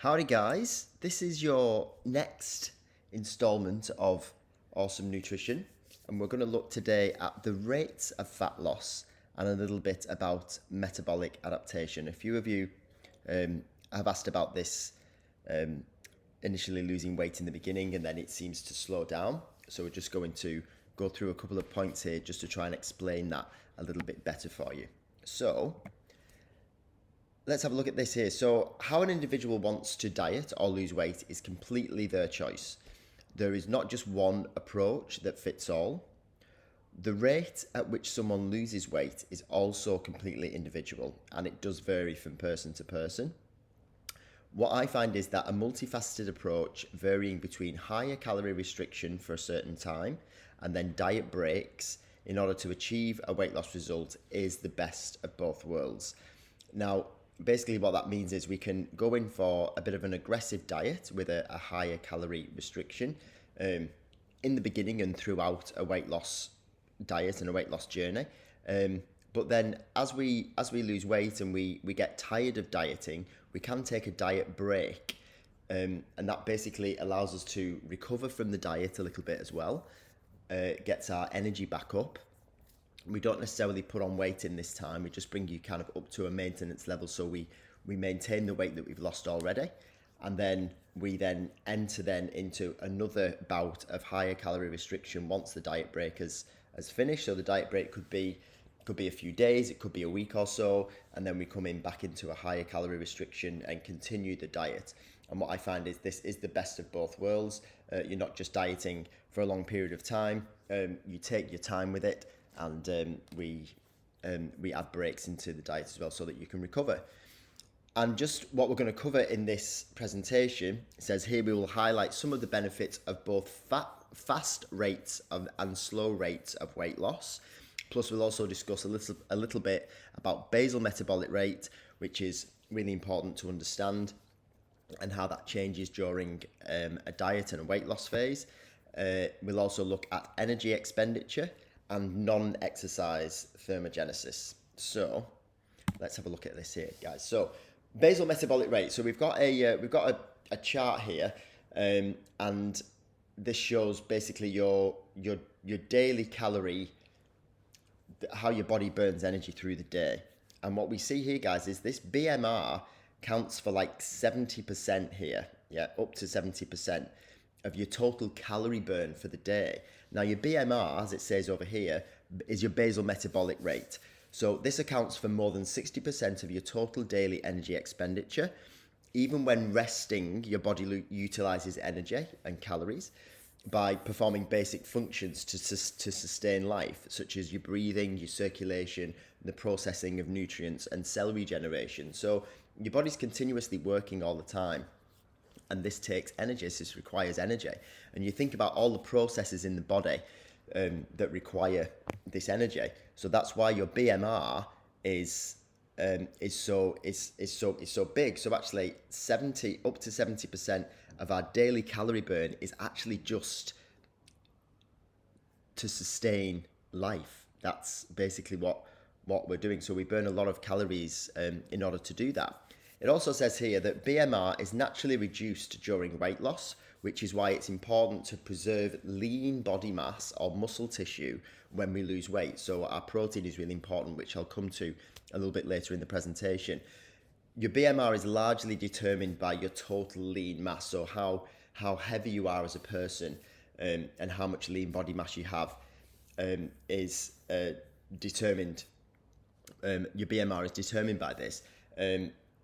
Howdy guys, this is your next installment of Awesome Nutrition, and we're going to look today at the rates of fat loss and a little bit about metabolic adaptation. A few of you have asked about this, initially losing weight in the beginning and then it seems to slow down. So we're just going to go through a couple of points here just to try and explain that a little bit better for you. So let's have a look at this here. So how an individual wants to diet or lose weight is completely their choice. There is not just one approach that fits all. The rate at which someone loses weight is also completely individual, and it does vary from person to person. What I find is that a multifaceted approach varying between higher calorie restriction for a certain time and then diet breaks in order to achieve a weight loss result is the best of both worlds. Now, basically what that means is we can go in for a bit of an aggressive diet with a higher calorie restriction in the beginning and throughout a weight loss diet and a weight loss journey. But then as we lose weight and we get tired of dieting, we can take a diet break. And that basically allows us to recover from the diet a little bit as well, gets our energy back up. We don't necessarily put on weight in this time. We just bring you kind of up to a maintenance level so we maintain the weight that we've lost already. And then we enter into another bout of higher calorie restriction once the diet break has finished. So the diet break could be a few days, it could be a week or so, and then we come in back into a higher calorie restriction and continue the diet. And what I find is this is the best of both worlds. You're not just dieting for a long period of time. You take your time with it, and we add breaks into the diet as well so that you can recover. And just what we're going to cover in this presentation, it says here we will highlight some of the benefits of both fast rates and slow rates of weight loss. Plus we'll also discuss a little bit about basal metabolic rate, which is really important to understand, and how that changes during a diet and a weight loss phase. We'll also look at energy expenditure and non-exercise thermogenesis. So let's have a look at this here, guys. So basal metabolic rate. So we've got a chart here, and this shows basically your daily calorie, how your body burns energy through the day. And what we see here, guys, is this BMR counts for like 70% here. Yeah, up to 70% of your total calorie burn for the day. Now your BMR, as it says over here, is your basal metabolic rate. So this accounts for more than 60% of your total daily energy expenditure. Even when resting, your body utilizes energy and calories by performing basic functions to sustain life, such as your breathing, your circulation, the processing of nutrients, and cell regeneration. So your body's continuously working all the time, and this takes energy. This requires energy. And you think about all the processes in the body that require this energy. So that's why your BMR is so big. So actually, up to 70% of our daily calorie burn is actually just to sustain life. That's basically what we're doing. So we burn a lot of calories in order to do that. It also says here that BMR is naturally reduced during weight loss, which is why it's important to preserve lean body mass or muscle tissue when we lose weight. So our protein is really important, which I'll come to a little bit later in the presentation. Your BMR is largely determined by your total lean mass, so how heavy you are as a person, and how much lean body mass you have is determined. Your BMR is determined by this.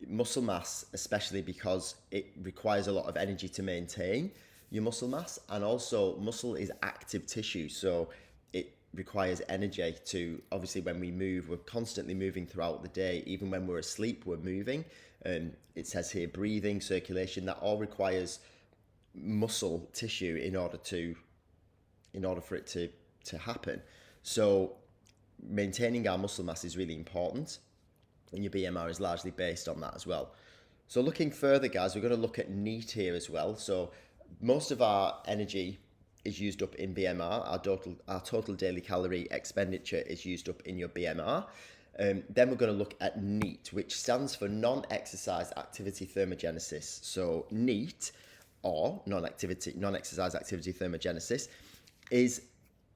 Muscle mass, especially because it requires a lot of energy to maintain your muscle mass, and also muscle is active tissue, so it requires energy to, obviously when we move, we're constantly moving throughout the day. Even when we're asleep, we're moving. It says here breathing, circulation, that all requires muscle tissue in order for it to happen. So maintaining our muscle mass is really important, and your BMR is largely based on that as well. So looking further, guys, we're going to look at NEAT here as well. So most of our energy is used up in BMR. Our total daily calorie expenditure is used up in your BMR. Then we're going to look at NEAT, which stands for non-exercise activity thermogenesis. So NEAT, or non-exercise activity thermogenesis, is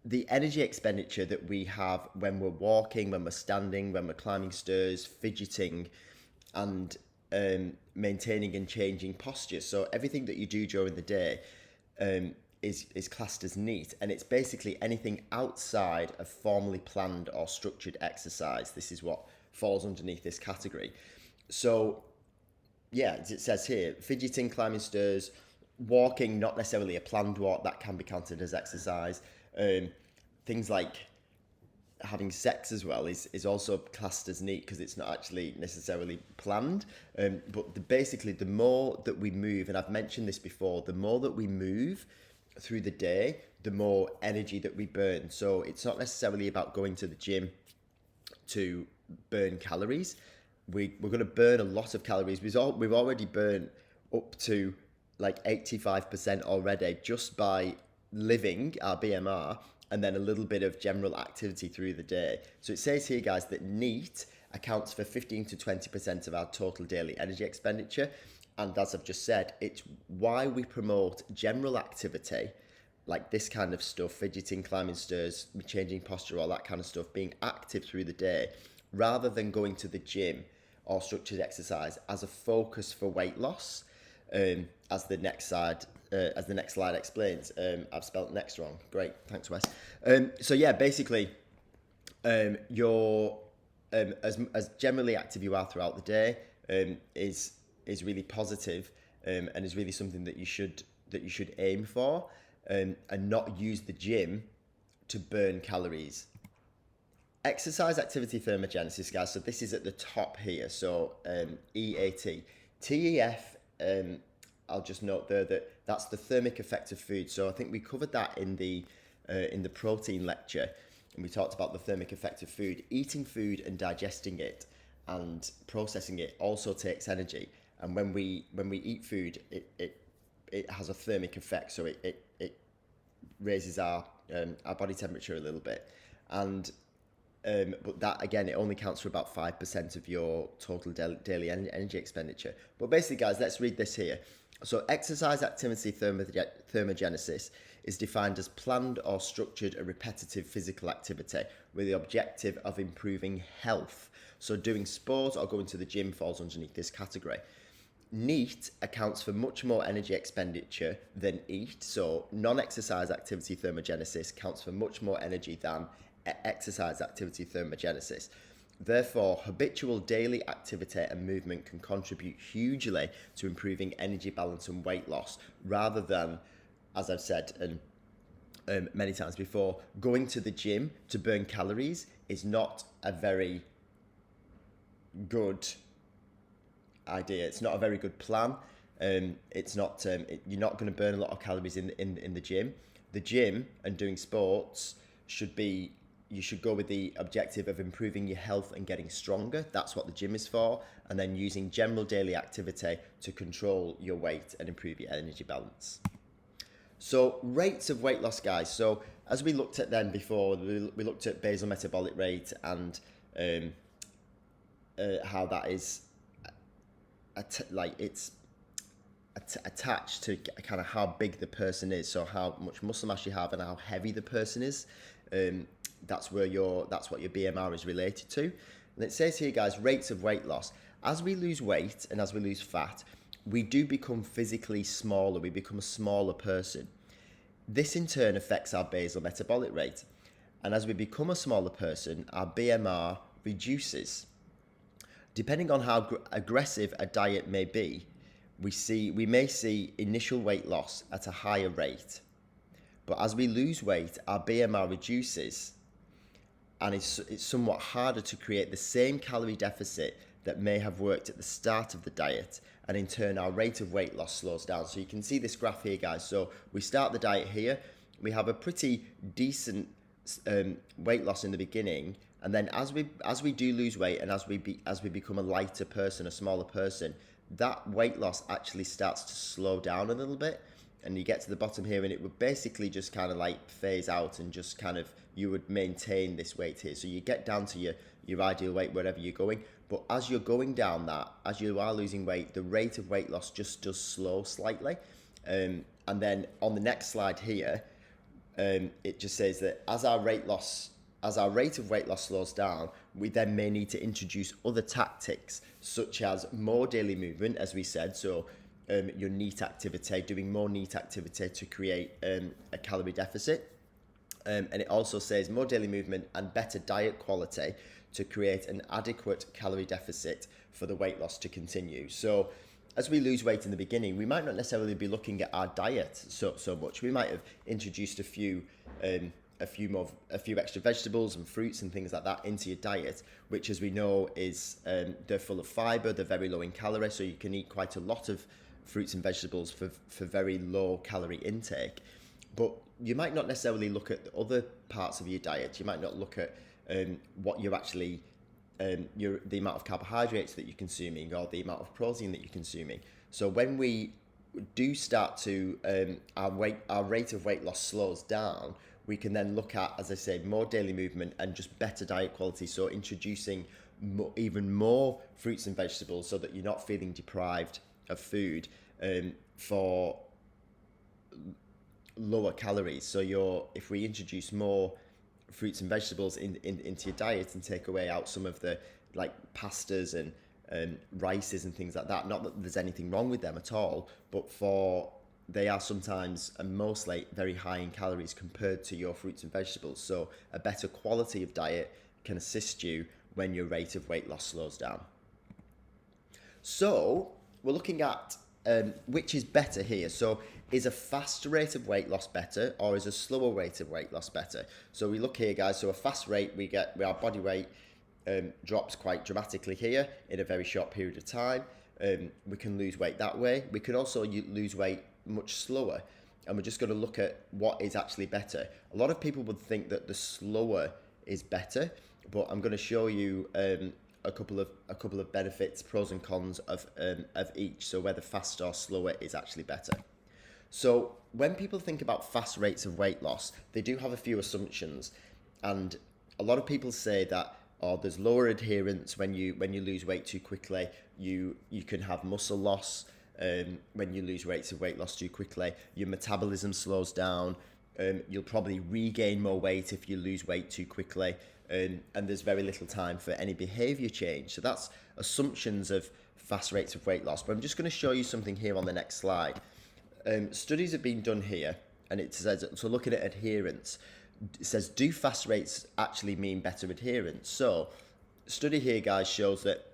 the energy expenditure that we have when we're walking, when we're standing, when we're climbing stairs, fidgeting, and maintaining and changing postures. So everything that you do during the day is classed as NEAT, and it's basically anything outside of formally planned or structured exercise. This is what falls underneath this category. So yeah, it says here, fidgeting, climbing stairs, walking, not necessarily a planned walk, that can be counted as exercise. Things like having sex as well is also classed as NEAT because it's not actually necessarily planned. But basically, the more that we move, and I've mentioned this before, the more that we move through the day, the more energy that we burn. So it's not necessarily about going to the gym to burn calories. We're going to burn a lot of calories. We've already burned up to like 85% already just by living our BMR, and then a little bit of general activity through the day. So it says here, guys, that NEAT accounts for 15 to 20% of our total daily energy expenditure. And as I've just said, it's why we promote general activity, like this kind of stuff, fidgeting, climbing stairs, changing posture, all that kind of stuff, being active through the day, rather than going to the gym or structured exercise as a focus for weight loss. As the next slide explains. I've spelt next wrong. Great, thanks, Wes. So yeah, basically, you're as generally active you are throughout the day is really positive, and is really something that you should aim for, and not use the gym to burn calories. Exercise activity thermogenesis, guys. So this is at the top here. So EAT, TEF. I'll just note there that that's the thermic effect of food. So I think we covered that in the protein lecture, and we talked about the thermic effect of food. Eating food and digesting it and processing it also takes energy. And when we eat food, it has a thermic effect. So it raises our body temperature a little bit, and but that, again, it only counts for about 5% of your total daily energy expenditure. But basically, guys, let's read this here. So exercise activity thermogenesis is defined as planned or structured or repetitive physical activity with the objective of improving health. So doing sport or going to the gym falls underneath this category. NEAT accounts for much more energy expenditure than EAT. So non-exercise activity thermogenesis counts for much more energy than exercise activity thermogenesis. Therefore, habitual daily activity and movement can contribute hugely to improving energy balance and weight loss, rather than, as I've said and many times before, going to the gym to burn calories is not a very good idea. It's not a very good plan. It's not. You're not going to burn a lot of calories in the gym. The gym and doing sports should be. You should go with the objective of improving your health and getting stronger. That's what the gym is for. And then using general daily activity to control your weight and improve your energy balance. So rates of weight loss, guys. So as we looked at then before, we looked at basal metabolic rate and how that is it's attached to kind of how big the person is. So how much muscle mass you have and how heavy the person is. That's what your BMR is related to. And it says here, guys, rates of weight loss. As we lose weight and as we lose fat, we do become physically smaller. We become a smaller person. This in turn affects our basal metabolic rate. And as we become a smaller person, our BMR reduces. Depending on how aggressive a diet may be, we may see initial weight loss at a higher rate. But as we lose weight, our BMR reduces, and it's somewhat harder to create the same calorie deficit that may have worked at the start of the diet, and in turn our rate of weight loss slows down. So you can see this graph here, guys. So we start the diet here, we have a pretty decent weight loss in the beginning, and then as we do lose weight and as we become a lighter person, a smaller person, that weight loss actually starts to slow down a little bit. and you get to the bottom here, and it would basically just kind of like phase out, and just kind of, you would maintain this weight here. So you get down to your ideal weight wherever you're going. But as you're going down that, as you are losing weight, the rate of weight loss just does slow slightly. And then on the next slide here, it just says that as our rate of weight loss slows down, we then may need to introduce other tactics, such as more daily movement, as we said. So your NEAT activity, doing more NEAT activity to create a calorie deficit. And it also says more daily movement and better diet quality to create an adequate calorie deficit for the weight loss to continue. So as we lose weight in the beginning, we might not necessarily be looking at our diet so much. We might have introduced a few extra vegetables and fruits and things like that into your diet, which, as we know, is they're full of fiber, they're very low in calories, so you can eat quite a lot of fruits and vegetables for very low calorie intake. But you might not necessarily look at the other parts of your diet. You might not look at what you're actually the amount of carbohydrates that you're consuming, or the amount of protein that you're consuming. So when we do start to our rate of weight loss slows down, we can then look at, as I say, more daily movement and just better diet quality. So introducing even more fruits and vegetables, so that you're not feeling deprived of food for lower calories. So if we introduce more fruits and vegetables into your diet, and take away out some of the like pastas and rices and things like that, not that there's anything wrong with them at all, but they are sometimes and mostly very high in calories compared to your fruits and vegetables. So a better quality of diet can assist you when your rate of weight loss slows down. So we're looking at which is better here. So is a fast rate of weight loss better, or is a slower rate of weight loss better? So we look here, guys. So a fast rate, our body weight drops quite dramatically here in a very short period of time. We can lose weight that way. We can also lose weight much slower, and we're just going to look at what is actually better. A lot of people would think that the slower is better, but I'm going to show you a couple of benefits, pros and cons of each. So whether fast or slower is actually better. So when people think about fast rates of weight loss, they do have a few assumptions, and a lot of people say that there's lower adherence when you lose weight too quickly. You can have muscle loss when you lose rates of weight loss too quickly. Your metabolism slows down. You'll probably regain more weight if you lose weight too quickly, and there's very little time for any behavior change. So that's assumptions of fast rates of weight loss. But I'm just going to show you something here on the next slide. Studies have been done here, and it says, so looking at adherence, it says, do fast rates actually mean better adherence? So study here, guys, shows that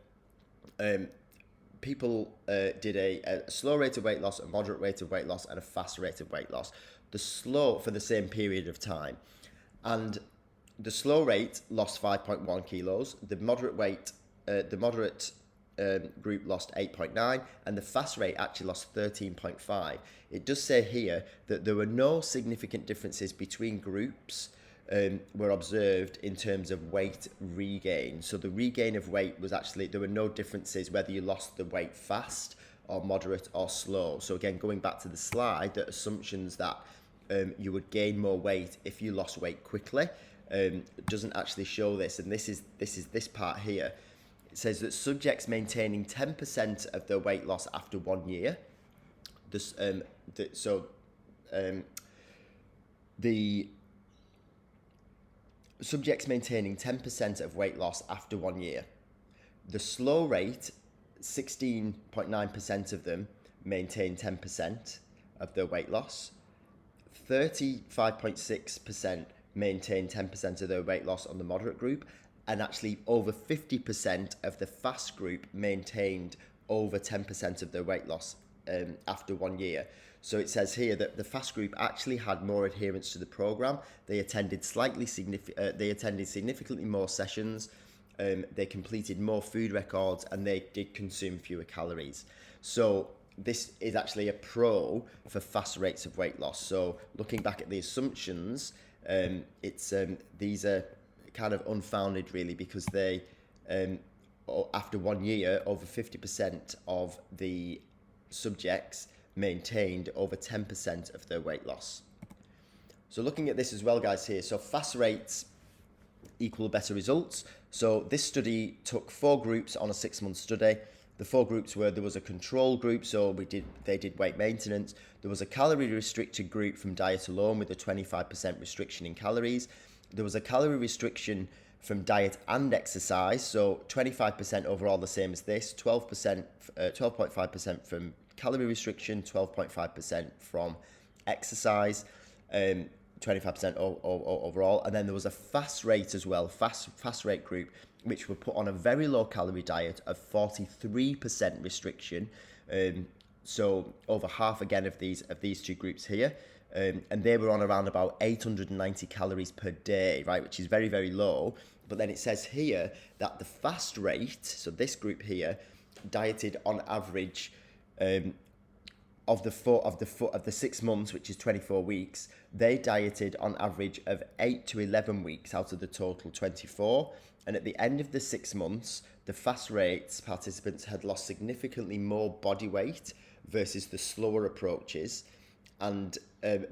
people did a slow rate of weight loss, a moderate rate of weight loss, and a fast rate of weight loss. The slow for the same period of time. And the slow rate lost 5.1 kilos. The moderate group lost 8.9, and the fast rate actually lost 13.5. It does say here that there were no significant differences between groups were observed in terms of weight regain. So the regain of weight was actually, there were no differences whether you lost the weight fast or moderate or slow. So again, going back to the slide, the assumptions that you would gain more weight if you lost weight quickly doesn't actually show this. And this is this part here. It says that subjects maintaining 10% of their weight loss after 1 year. The subjects maintaining 10% of weight loss after 1 year. The slow rate, 16.9% of them maintain 10% of their weight loss. 35.6% maintain 10% of their weight loss on the moderate group, and actually over 50% of the fast group maintained over 10% of their weight loss after 1 year. So it says here that the fast group actually had more adherence to the program. They attended significantly more sessions. They completed more food records, and they did consume fewer calories. So this is actually a pro for fast rates of weight loss. So looking back at the assumptions, these are kind of unfounded, really, because they after 1 year, over 50% of the subjects maintained over 10% of their weight loss. So looking at this as well, guys, here, so fast rates equal better results. So this study took 4 groups on a 6-month study. The 4 groups were, there was a control group, so they did weight maintenance. There was a calorie restricted group from diet alone with a 25% restriction in calories. There was a calorie restriction from diet and exercise, so 25% overall, the same as this, 12.5% from calorie restriction, 12.5% from exercise, 25% overall. And then there was a fast rate as well, fast rate group, which were put on a very low calorie diet of 43% restriction. So over half again of these 2 groups here. And they were on around about 890 calories per day, right, which is very, very low. But then it says here that the fast rate, so this group here, dieted on average of the 6 months, which is 24 weeks, they dieted on average of 8 to 11 weeks out of the total 24. And at the end of the 6 months, the fast rates participants had lost significantly more body weight versus the slower approaches, and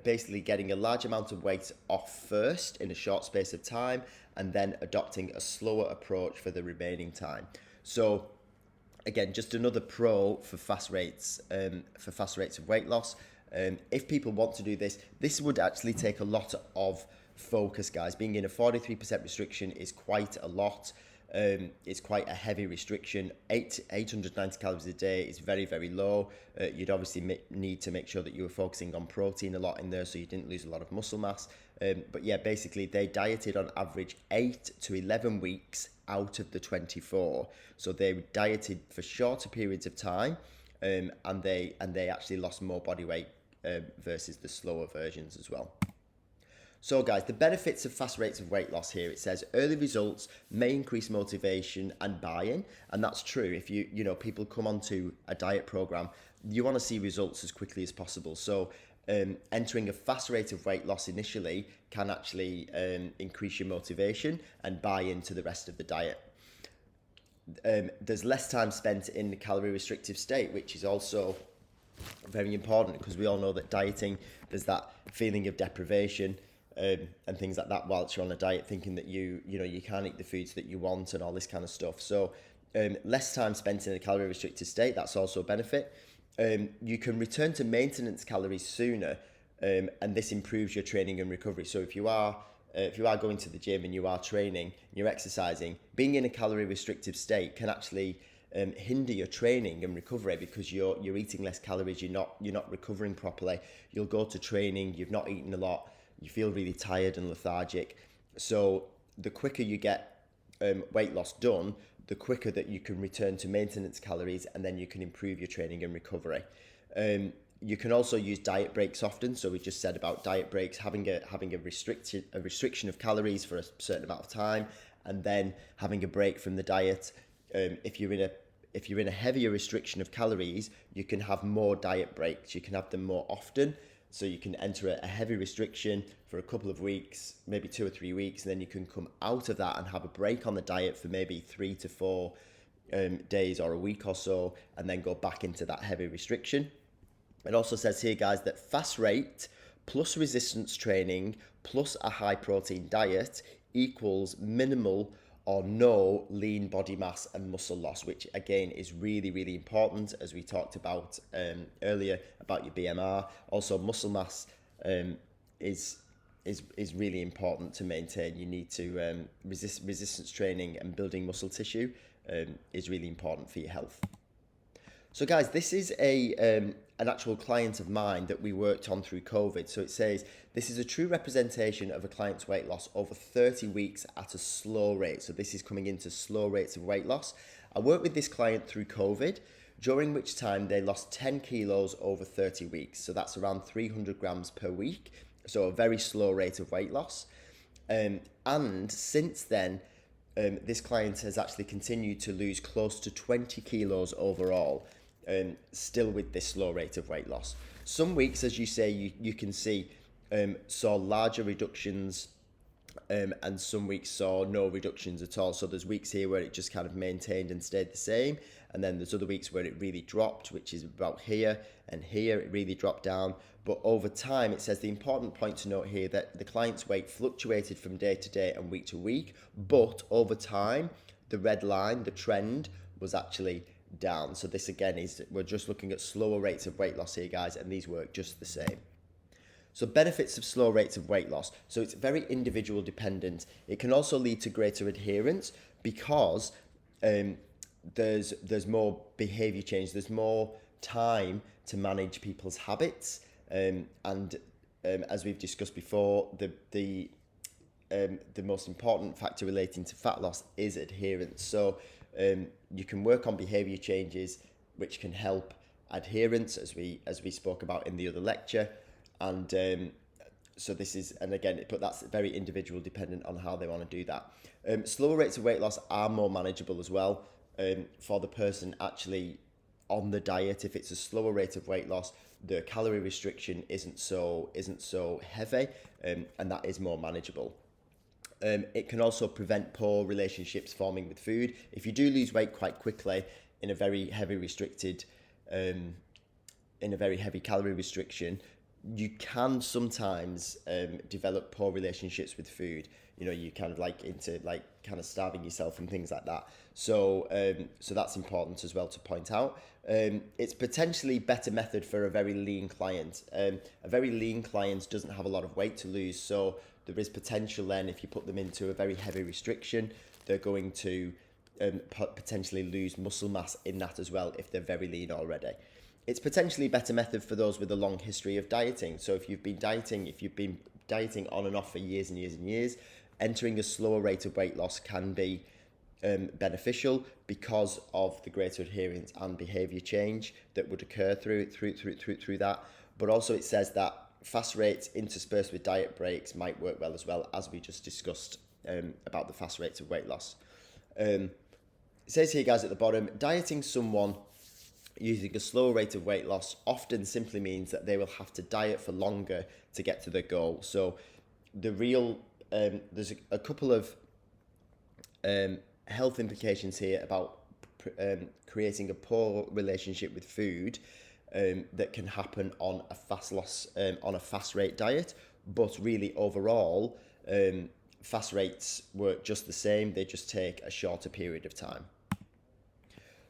basically getting a large amount of weight off first in a short space of time, and then adopting a slower approach for the remaining time. So again, just another pro for fast rates of weight loss. If people want to do this, this would actually take a lot of focus, guys. Being in a 43% restriction is quite a lot. It's quite a heavy restriction. 890 calories a day is very, very low. You'd obviously need to make sure that you were focusing on protein a lot in there so you didn't lose a lot of muscle mass. But yeah, basically they dieted on average 8 to 11 weeks out of the 24. So they dieted for shorter periods of time, and they actually lost more body weight versus the slower versions as well. So guys, the benefits of fast rates of weight loss here, it says early results may increase motivation and buy-in, and that's true. If people come onto a diet program, you want to see results as quickly as possible. So entering a fast rate of weight loss initially can actually increase your motivation and buy into the rest of the diet. There's less time spent in the calorie restrictive state, which is also very important, because we all know that dieting, there's that feeling of deprivation and things like that whilst you're on a diet, thinking that you can't eat the foods that you want and all this kind of stuff. So less time spent in a calorie restricted state, that's also a benefit. You can return to maintenance calories sooner, and this improves your training and recovery. So if you are going to the gym and you are training, you're exercising, being in a calorie restrictive state can actually hinder your training and recovery, because you're eating less calories, you're not recovering properly. You'll go to training, you've not eaten a lot, you feel really tired and lethargic. So the quicker you get weight loss done, the quicker that you can return to maintenance calories, and then you can improve your training and recovery. You can also use diet breaks often. So we just said about diet breaks, having a restriction of calories for a certain amount of time, and then having a break from the diet. If you're in a heavier restriction of calories, you can have more diet breaks. You can have them more often. So you can enter a heavy restriction for a couple of weeks, maybe 2 or 3 weeks, and then you can come out of that and have a break on the diet for maybe 3 to 4 days or a week or so, and then go back into that heavy restriction. It also says here, guys, that fast rate plus resistance training plus a high protein diet equals minimal or no lean body mass and muscle loss, which again is really, really important, as we talked about earlier about your BMR. Also, muscle mass is really important to maintain. You need to resistance training and building muscle tissue is really important for your health. So guys, this is an actual client of mine that we worked on through COVID. So it says, this is a true representation of a client's weight loss over 30 weeks at a slow rate. So this is coming into slow rates of weight loss. I worked with this client through COVID, during which time they lost 10 kilos over 30 weeks. So that's around 300 grams per week. So a very slow rate of weight loss. And since then, this client has actually continued to lose close to 20 kilos overall, still with this slow rate of weight loss. Some weeks, as you say, you can see saw larger reductions and some weeks saw no reductions at all. So there's weeks here where it just kind of maintained and stayed the same, and then there's other weeks where it really dropped, which is about here, and here it really dropped down. But over time, it says the important point to note here that the client's weight fluctuated from day to day and week to week, but over time, the red line, the trend, was actually down. So this again is, we're just looking at slower rates of weight loss here, guys, and these work just the same. So benefits of slow rates of weight loss. So it's very individual dependent. It can also lead to greater adherence because there's more behavior change. There's more time to manage people's habits. As we've discussed before, the most important factor relating to fat loss is adherence. So you can work on behavior changes which can help adherence, as we spoke about in the other lecture. And so this is, and again, but that's very individual dependent on how they want to do that. Slower rates of weight loss are more manageable as well for the person actually on the diet. If it's a slower rate of weight loss, the calorie restriction isn't so heavy, and that is more manageable. It can also prevent poor relationships forming with food. If you do lose weight quite quickly in a very heavy restricted, in a very heavy calorie restriction, you can sometimes develop poor relationships with food. You know, you kind of like into like kind of starving yourself and things like that. So that's important as well to point out. It's potentially better method for a very lean client. A very lean client doesn't have a lot of weight to lose, so there is potential then if you put them into a very heavy restriction, they're going to potentially lose muscle mass in that as well if they're very lean already. It's potentially a better method for those with a long history of dieting. So if you've been dieting on and off for years and years and years, entering a slower rate of weight loss can be beneficial because of the greater adherence and behavior change that would occur through that. But also it says that fast rates interspersed with diet breaks might work well as we just discussed about the fast rates of weight loss. It says here, guys, at the bottom, dieting someone using a slow rate of weight loss often simply means that they will have to diet for longer to get to their goal. So the real, there's a couple of health implications here about creating a poor relationship with food that can happen on a on a fast rate diet. But really overall, fast rates work just the same. They just take a shorter period of time.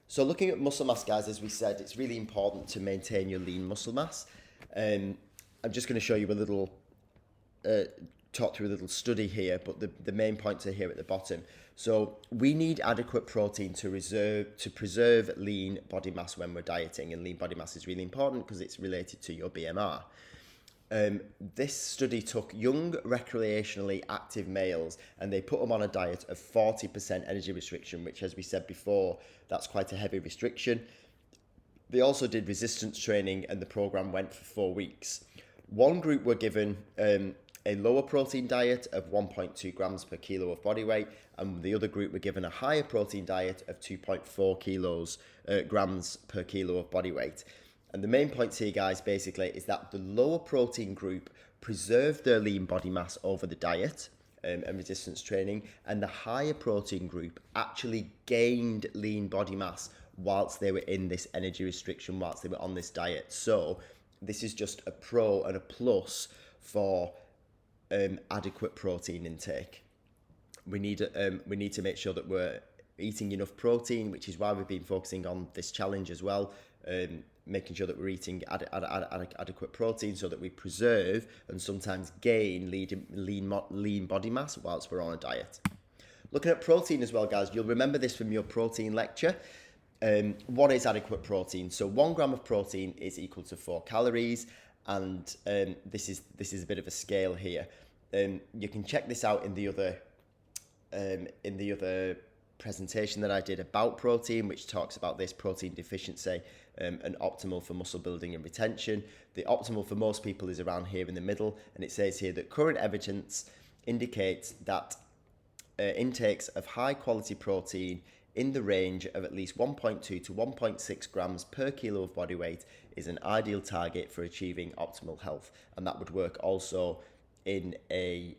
So looking at muscle mass, guys, as we said, it's really important to maintain your lean muscle mass. I'm just going to show you a little, talk through a little study here, but the main points are here at the bottom. So we need adequate protein to preserve lean body mass when we're dieting, and lean body mass is really important because it's related to your BMR. This study took young recreationally active males and they put them on a diet of 40% energy restriction, which, as we said before, that's quite a heavy restriction. They also did resistance training and the program went for 4 weeks. One group were given a lower protein diet of 1.2 grams per kilo of body weight, and the other group were given a higher protein diet of 2.4 grams per kilo of body weight. And the main points here, guys, basically is that the lower protein group preserved their lean body mass over the diet and resistance training, and the higher protein group actually gained lean body mass whilst they were in this energy restriction, whilst they were on this diet. So this is just a pro and a plus for adequate protein intake. We need to make sure that we're eating enough protein, which is why we've been focusing on this challenge as well. Making sure that we're eating adequate protein so that we preserve and sometimes gain lean body mass whilst we're on a diet. Looking at protein as well, guys, you'll remember this from your protein lecture. What is adequate protein? So 1 gram of protein is equal to 4 calories, and this is a bit of a scale here. You can check this out in the other presentation that I did about protein, which talks about this protein deficiency and optimal for muscle building and retention. The optimal for most people is around here in the middle, and it says here that current evidence indicates that intakes of high quality protein in the range of at least 1.2 to 1.6 grams per kilo of body weight is an ideal target for achieving optimal health, and that would work also in a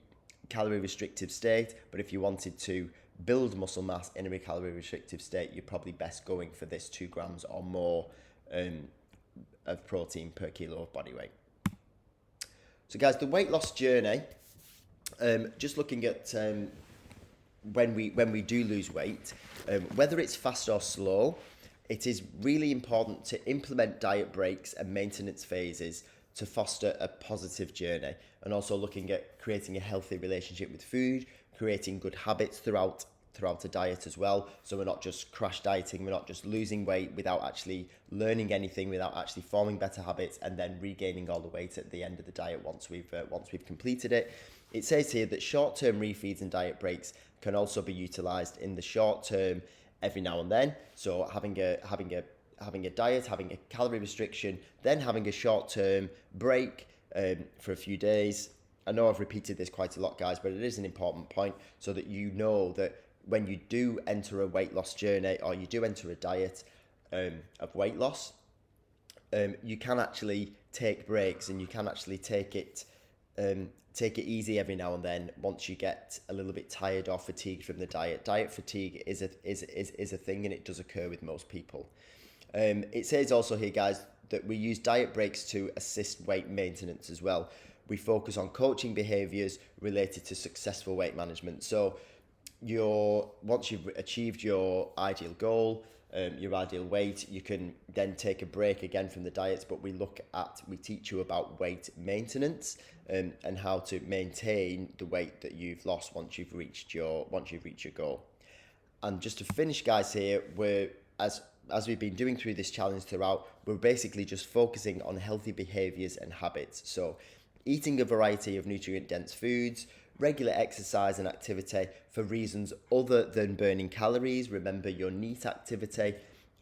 calorie restrictive state, but if you wanted to build muscle mass in a calorie restrictive state, you're probably best going for this 2 grams or more of protein per kilo of body weight. So guys, the weight loss journey, just looking at when we do lose weight, whether it's fast or slow, it is really important to implement diet breaks and maintenance phases to foster a positive journey, and also looking at creating a healthy relationship with food, creating good habits throughout a diet as well. So we're not just crash dieting, we're not just losing weight without actually learning anything, without actually forming better habits and then regaining all the weight at the end of the diet once we've completed it. It says here that short-term refeeds and diet breaks can also be utilized in the short term every now and then. So having a diet, having a calorie restriction, then having a short-term break for a few days. I know I've repeated this quite a lot, guys, but it is an important point so that you know that when you do enter a weight loss journey or you do enter a diet of weight loss, you can actually take breaks and you can actually take it easy every now and then once you get a little bit tired or fatigued from the diet. Diet fatigue is a thing, and it does occur with most people. It says also here, guys, that we use diet breaks to assist weight maintenance as well. We focus on coaching behaviors related to successful weight management. So once you've achieved your ideal goal, your ideal weight, you can then take a break again from the diets, but we teach you about weight maintenance and how to maintain the weight that you've lost once you've reached your goal. And just to finish, guys, here, as we've been doing through this challenge throughout, we're basically just focusing on healthy behaviors and habits. So eating a variety of nutrient-dense foods, regular exercise and activity for reasons other than burning calories. Remember, your NEAT activity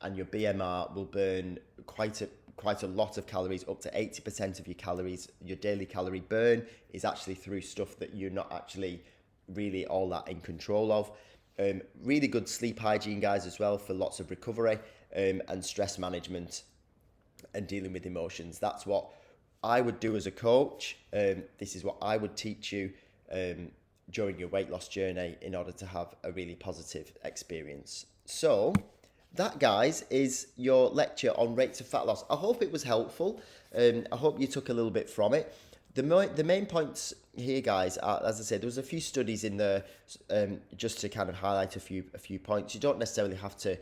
and your BMR will burn quite a lot of calories. Up to 80% of your calories, your daily calorie burn, is actually through stuff that you're not actually really all that in control of. Really good sleep hygiene, guys, as well, for lots of recovery and stress management and dealing with emotions. That's what I would do as a coach. This is what I would teach you during your weight loss journey in order to have a really positive experience. So that, guys, is your lecture on rates of fat loss. I hope it was helpful. I hope you took a little bit from it. The main points here, guys, are, as I said, there was a few studies in there just to kind of highlight a few points. You don't necessarily have to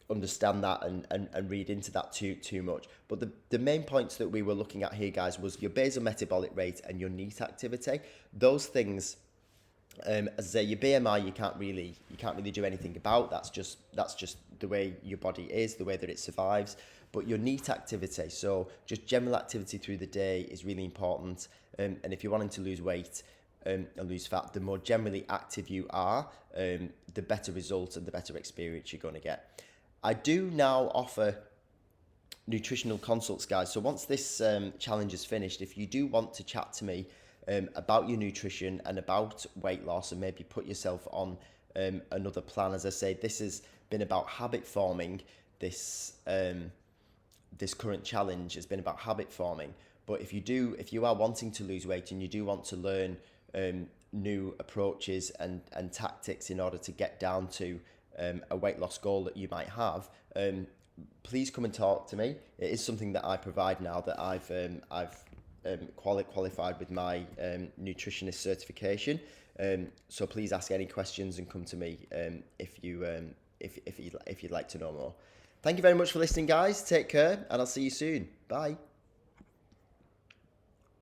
understand that and read into that too much. But the main points that we were looking at here, guys, was your basal metabolic rate and your NEAT activity. Those things, as I say, your BMI you can't really do anything about. That's just the way your body is, the way that it survives. But your NEAT activity, so just general activity through the day, is really important. And if you're wanting to lose weight and lose fat, the more generally active you are, the better results and the better experience you're going to get. I do now offer nutritional consults, guys. So once this challenge is finished, if you do want to chat to me about your nutrition and about weight loss and maybe put yourself on another plan, as I say, this has been about habit forming. This current challenge has been about habit forming. But if you are wanting to lose weight and you do want to learn new approaches and tactics in order to get down to a weight loss goal that you might have, please come and talk to me. It is something that I provide now that I've qualified with my nutritionist certification. So please ask any questions and come to me if you'd like to know more. Thank you very much for listening, guys. Take care, and I'll see you soon. Bye.